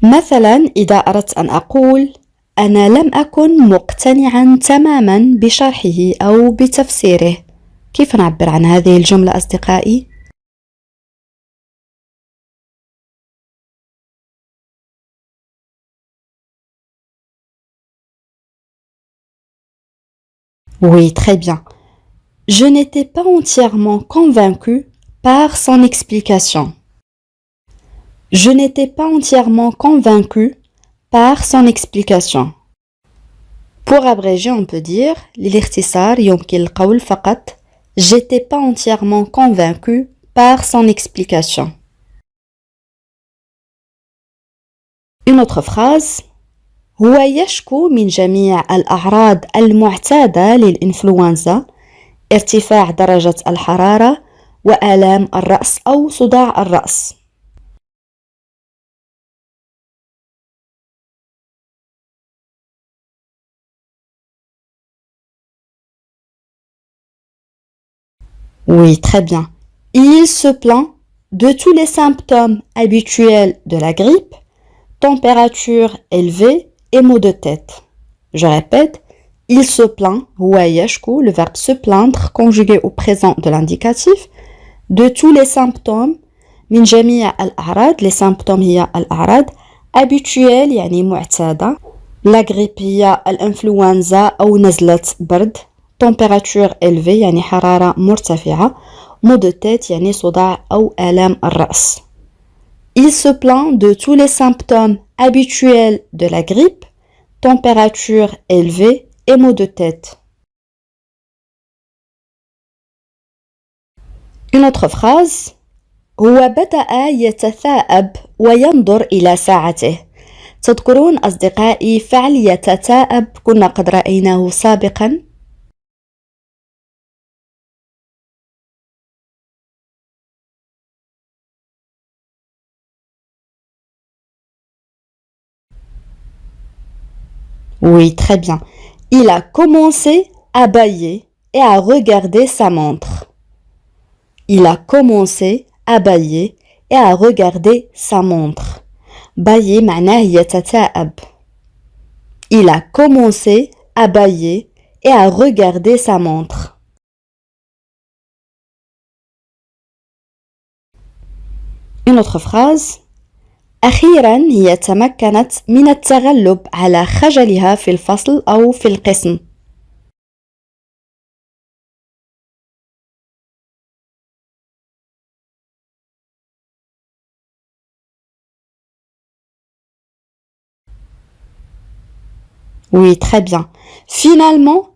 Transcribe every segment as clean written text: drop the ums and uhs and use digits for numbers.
مثلا إذا أردت أن أقول أنا لم أكن مقتنعا تماما بشرحه أو بتفسيره. كيف نعبر عن هذه الجملة أصدقائي؟ Oui, très bien. Je n'étais pas entièrement convaincu par son explication. Je n'étais pas entièrement convaincu par son explication. Pour abréger, on peut dire للاختصار يمكن القول فقط j'étais pas entièrement convaincu par son explication. Une autre phrase هو يشكو من جميع الأعراض المعتادة للإنفلونزا ارتفاع درجة الحرارة وآلام الرأس أو صداع الرأس. Oui, très bien. Il se plaint de tous les symptômes habituels de la grippe, température élevée et maux de tête. Je répète, il se plaint, هو يشكو, le verbe se plaindre conjugué au présent de l'indicatif, de tous les symptômes, من جميع الأعراض, les symptômes هي الأعراض, habituels يعني معتادة, la grippe هي الإنفلونزا أو نزلة برد, température élevée يعني حرارة مرتفعة, maux de tête يعني صداع أو آلام الرأس. Il se plaint de tous les symptômes habituels de la grippe, température élevée et maux de tête. Une autre phrase هو بدأ يتثاءب وينظر إلى ساعته. تذكرون أصدقائي فعل يتثاءب كنا قد رأيناه سابقا. Oui, très bien. Il a commencé à bâiller et à regarder sa montre. Il a commencé à bâiller et à regarder sa montre. Bâiller معناه يتثاءب. Il a commencé à bâiller et à regarder sa montre. Une autre phrase أخيرا هي تمكنت من التغلب على خجلها في الفصل أو في القسم. Oui, très bien. Finalement,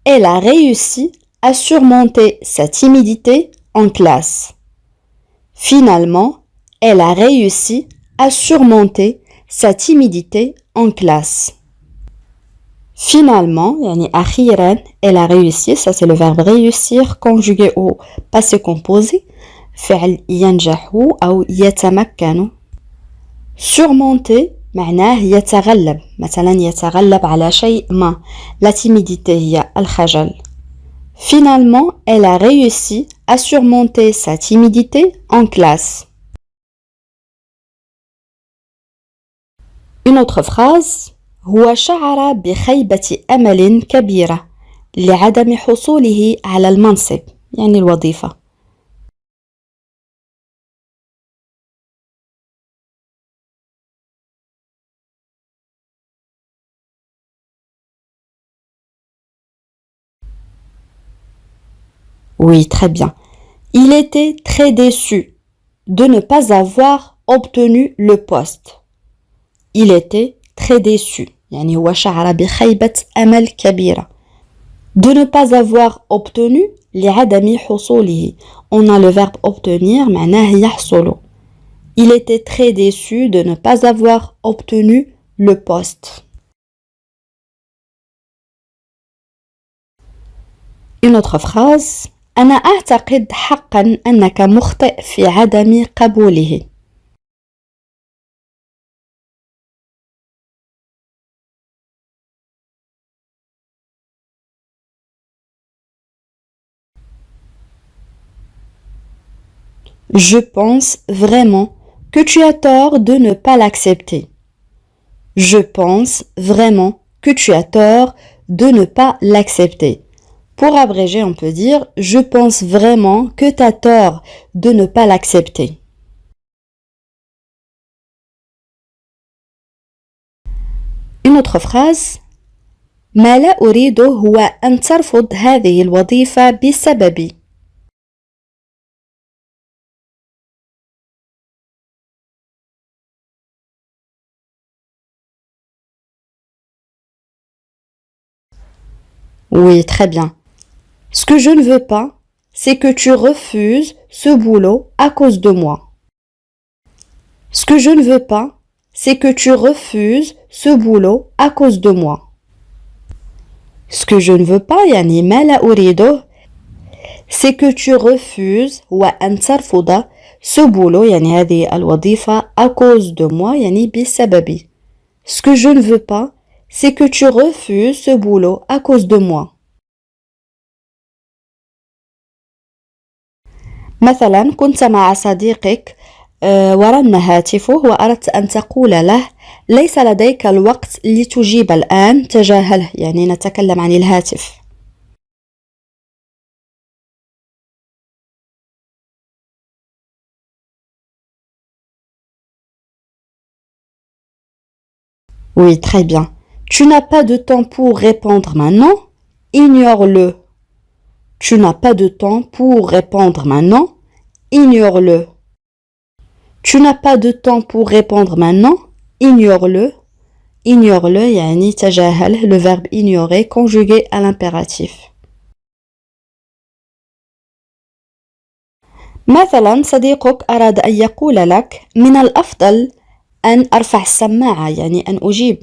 elle a réussi à surmonter sa timidité en classe. Finalement, elle a réussi à surmonter sa timidité en classe. Finalement, يعني أخيرا, elle a réussi, ça c'est le verbe réussir conjugué au passé composé, فعل ينجح أو يتمكن. Surmonter معناه يتغلب, مثلا يتغلب على شيء ما. La timidité هي الخجل. Finalement, elle a réussi à surmonter sa timidité en classe. Une autre phrase هو شعر بخيبة أمل كبيرة لعدم حصوله على المنصب يعني الوظيفة. Oui, très bien. Il était très déçu de ne pas avoir obtenu le poste. Il était très déçu. يعني هو شعر بخيبة أمل كبيرة. De ne pas avoir obtenu لعدم حصوله. On a le verbe obtenir معناه يحصل. Il était très déçu de ne pas avoir obtenu le poste. Une autre phrase أنا أعتقد حقا أنك مخطئ في عدم قبوله. Je pense vraiment que tu as tort de ne pas l'accepter. Je pense vraiment que tu as tort de ne pas l'accepter. Pour abréger, on peut dire je pense vraiment que tu as tort de ne pas l'accepter. Une autre phrase. ما لا أريده هو أن ترفض هذه الوظيفة بسببي. Oui, très bien. Ce que je ne veux pas, c'est que tu refuses ce boulot à cause de moi. Ce que je ne veux pas, c'est que tu refuses ce boulot à cause de moi. Ce que je ne veux pas, يعني ما لا أريده, c'est que tu refuses وأن ترفض ce boulot, يعني هذه الوظيفة à cause de moi, يعني بسببي. Ce que je ne veux pas, c'est que tu refuses ce boulot à cause de moi. مثلا كنت مع صديقك ورن هاتفه وأردت أن تقول له ليس لديك الوقت لتجيب الآن تجاهله يعني نتكلم عن الهاتف. Oui, très bien. Tu n'as pas de temps pour répondre maintenant, ignore-le. Tu n'as pas de temps pour répondre maintenant, ignore-le. Tu n'as pas de temps pour répondre maintenant, ignore-le. Ignore-le, يعني تجاهل, le verbe ignorer conjugué à l'impératif. مثلا صديقك أراد أن يقول لك من الأفضل أن أرفع السماعة يعني أن أجيب.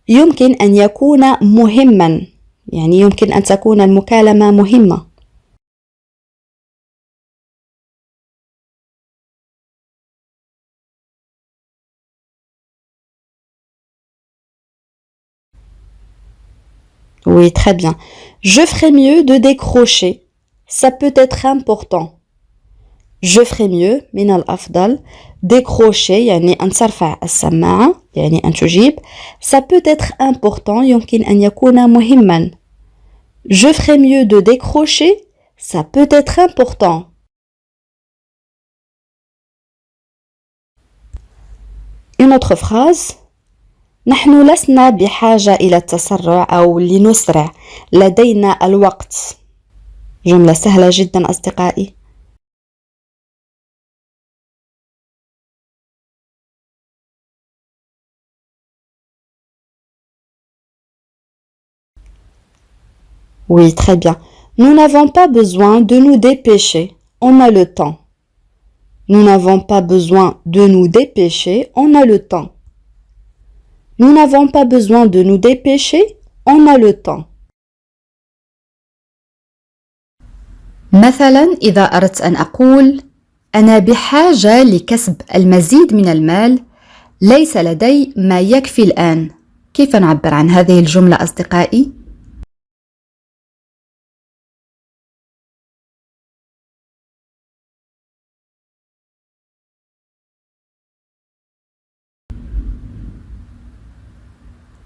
يمكن أن يكون مهما يعني يمكن أن تكون المكالمة مهمة. Oui, très bien. Je ferais mieux de décrocher. Ça peut être important. Je ferais mieux من الأفضل décrocher يعني أن ترفع السماعة يعني أن تجيب. Ça peut être important يمكن أن يكون مهما. Je ferais mieux de décrocher. Ça peut être important. Une autre phrase. نحن لسنا بحاجة إلى التسرع أو لنسرع. لدينا الوقت. جملة سهلة جدا أصدقائي. Oui, très bien. Nous n'avons pas besoin de nous dépêcher. On a le temps. Nous n'avons pas besoin de nous dépêcher. On a le temps. Nous n'avons pas besoin de nous dépêcher. On a le temps. مثلا إذا أردت أن أقول أنا بحاجة لكسب المزيد من المال ليس لدي ما يكفي الآن. كيف نعبر عن هذه الجملة أصدقائي؟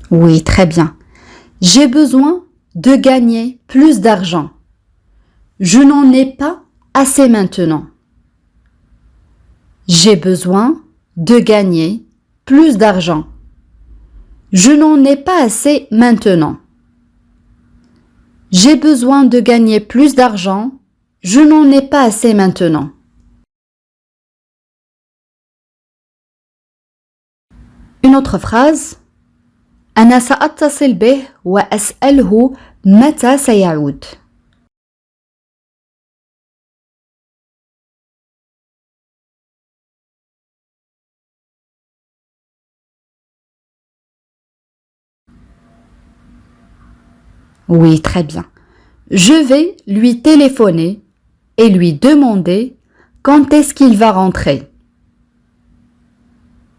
Oui, très bien. J'ai besoin de gagner plus d'argent. Je n'en ai pas assez maintenant. J'ai besoin de gagner plus d'argent. Je n'en ai pas assez maintenant. J'ai besoin de gagner plus d'argent. Je n'en ai pas assez maintenant. Une autre phrase. أنا سأتصل به وأسأله متى سيعود. Oui, très bien. Je vais lui téléphoner et lui demander quand est-ce qu'il va rentrer.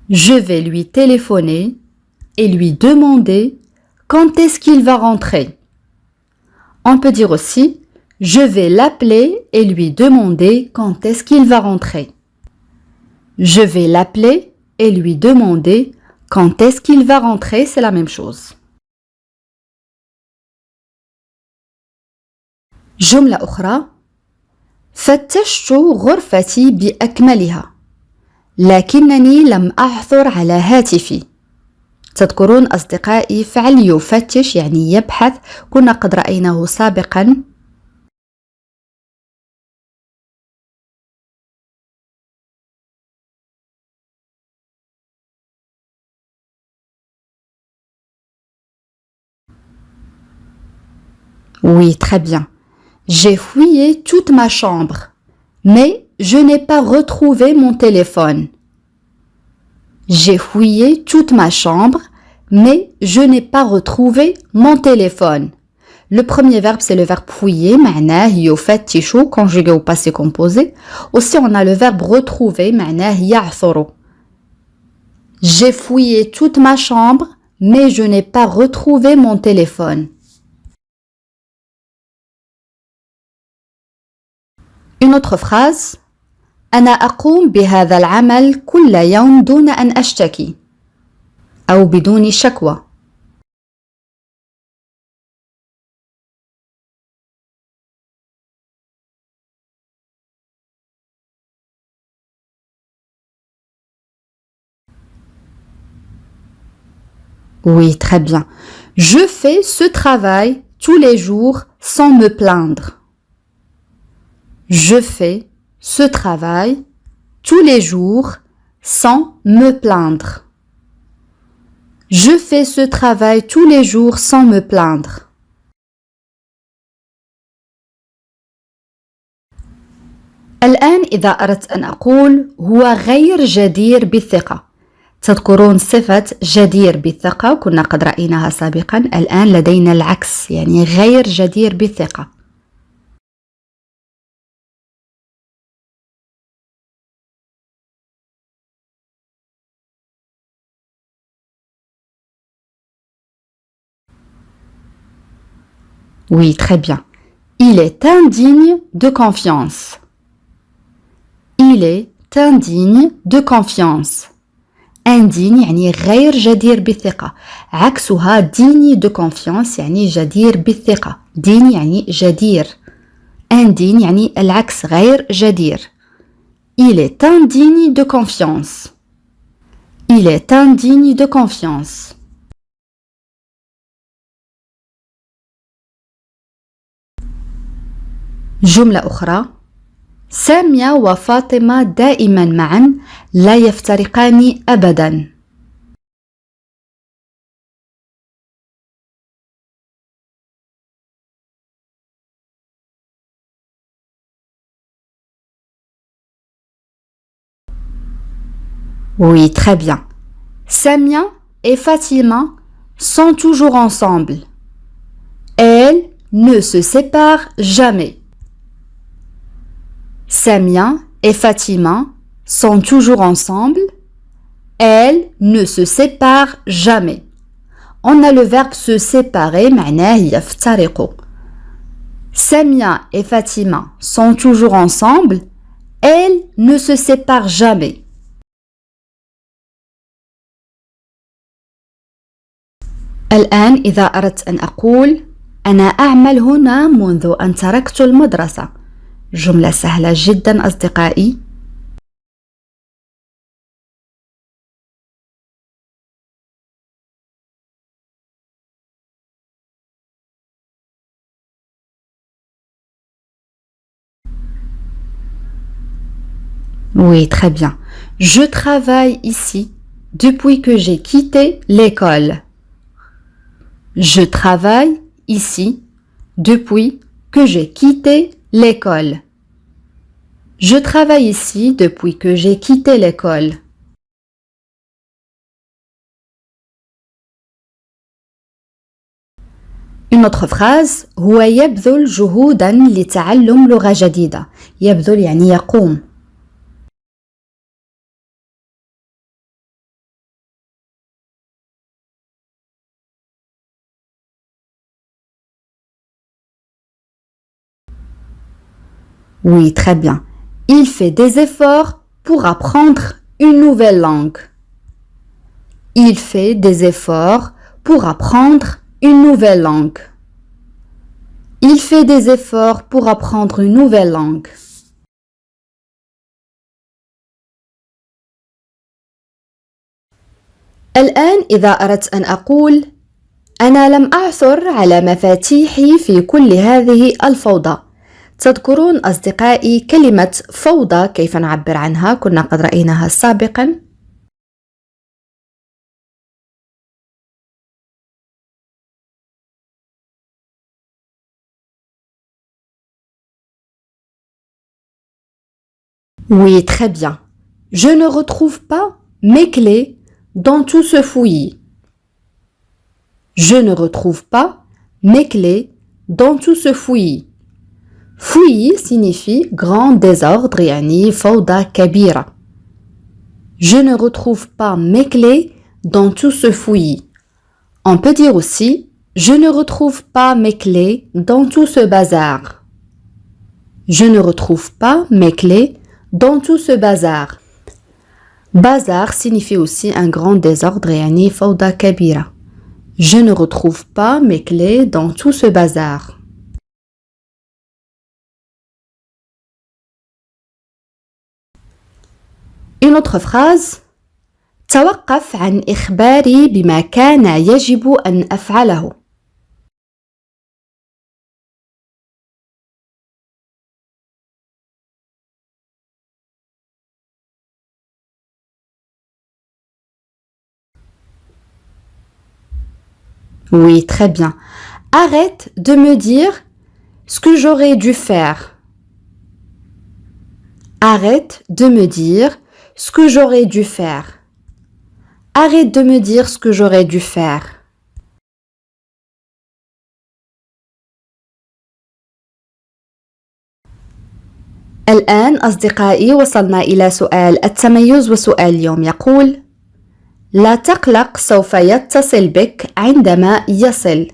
Je vais lui téléphoner et lui demander quand est-ce qu'il va rentrer. On peut dire aussi je vais l'appeler et lui demander quand est-ce qu'il va rentrer. Je vais l'appeler et lui demander Quand est-ce qu'il va rentrer, c'est la même chose. جملة أخرى فتشت غرفتي بأكملها لكنني لم أعثر على هاتفي. تذكرون أصدقائي فعل يفتش يعني يبحث كنا قد رأيناه سابقا. Oui, très bien. J'ai fouillé toute ma chambre, mais je n'ai pas retrouvé mon téléphone. J'ai fouillé toute ma chambre, mais je n'ai pas retrouvé mon téléphone. Le premier verbe, c'est le verbe fouiller, معناه يفتش, conjugué au passé composé. Aussi, on a le verbe retrouver, معناه يعثر. J'ai fouillé toute ma chambre, mais je n'ai pas retrouvé mon téléphone. Une autre phrase. أنا أقوم بهذا العمل كل يوم دون أن أشتكي أو بدون شكوى. Oui, très bien. Je fais ce travail tous les jours sans me plaindre. Je fais ce travail tous les jours sans me plaindre. Je fais ce travail tous les jours sans me plaindre. الآن إذا أردت أن أقول هو غير جدير بالثقة. تذكرون صفة جدير بالثقة كنا قد رأيناها سابقا. الآن لدينا العكس يعني غير جدير بالثقة. Oui, très bien. Il est indigne de confiance. Il est indigne de confiance. indigne يعني غير جدير بالثقة. عكسها digne de confiance يعني جدير بالثقة. digne يعني جدير. indigne يعني العكس غير جدير. Il est indigne de confiance. Il est indigne de confiance. جملة أخرى. سامية وفاطمة دائما معا لا يفترقان أبدا. Oui, très bien. Samia et Fatima sont toujours ensemble. Elles ne se séparent jamais. Samia et Fatima sont toujours ensemble. Elles ne se séparent jamais. On a le verbe se séparer, معناه يفترقوا. Samia et Fatima sont toujours ensemble. Elles ne se séparent jamais. الآن إذا أردت أن أقول أنا أعمل هنا منذ أن تركت المدرسة. جملة سهلة جدا أصدقائي. Oui, très bien. Je travaille ici depuis que j'ai quitté l'école. Je travaille ici depuis que j'ai quitté l'école. Je travaille ici depuis que j'ai quitté l'école. Une autre phrase. هو يبذل جهودا لتعلم لغة جديدة. يبذل يعني يقوم. Oui, très bien. Il fait des efforts pour apprendre une nouvelle langue. Il fait des efforts pour apprendre une nouvelle langue. Il fait des efforts pour apprendre une nouvelle langue. الآن إذا أردت أن أقول أنا لم أعثر على مفاتيحي في كل هذه الفوضى. تذكرون أصدقائي كلمة فوضى كيف نعبر عنها؟ كنا قد رأيناها سابقا. Oui, très bien. Je ne retrouve pas mes clés dans tout ce fouillis. Je ne retrouve pas mes clés dans tout ce fouillis. Fouillis signifie grand désordre, يعني فوضى كبيرة. Je ne retrouve pas mes clés dans tout ce fouillis. On peut dire aussi je ne retrouve pas mes clés dans tout ce bazar. Je ne retrouve pas mes clés dans tout ce bazar. Bazar signifie aussi un grand désordre, يعني فوضى كبيرة. Je ne retrouve pas mes clés dans tout ce bazar. Une autre phrase. توقف عن إخباري بما كان يجب أن أفعله. Oui, très bien. Arrête de me dire ce que j'aurais dû faire. Arrête de me dire ce que j'aurais dû faire. Arrête de me dire ce que j'aurais dû faire. الآن أصدقائي وصلنا إلى سؤال التميز وسؤال اليوم يقول لا تقلق سوف يتصل بك عندما يصل.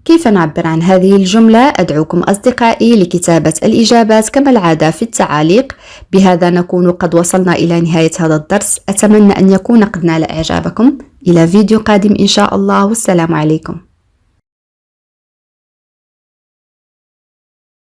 كيف نعبر عن هذه الجملة؟ أدعوكم أصدقائي لكتابة الإجابات كما العادة في التعاليق. بهذا نكون قد وصلنا إلى نهاية هذا الدرس. أتمنى أن يكون قد نال إعجابكم. إلى فيديو قادم إن شاء الله والسلام عليكم.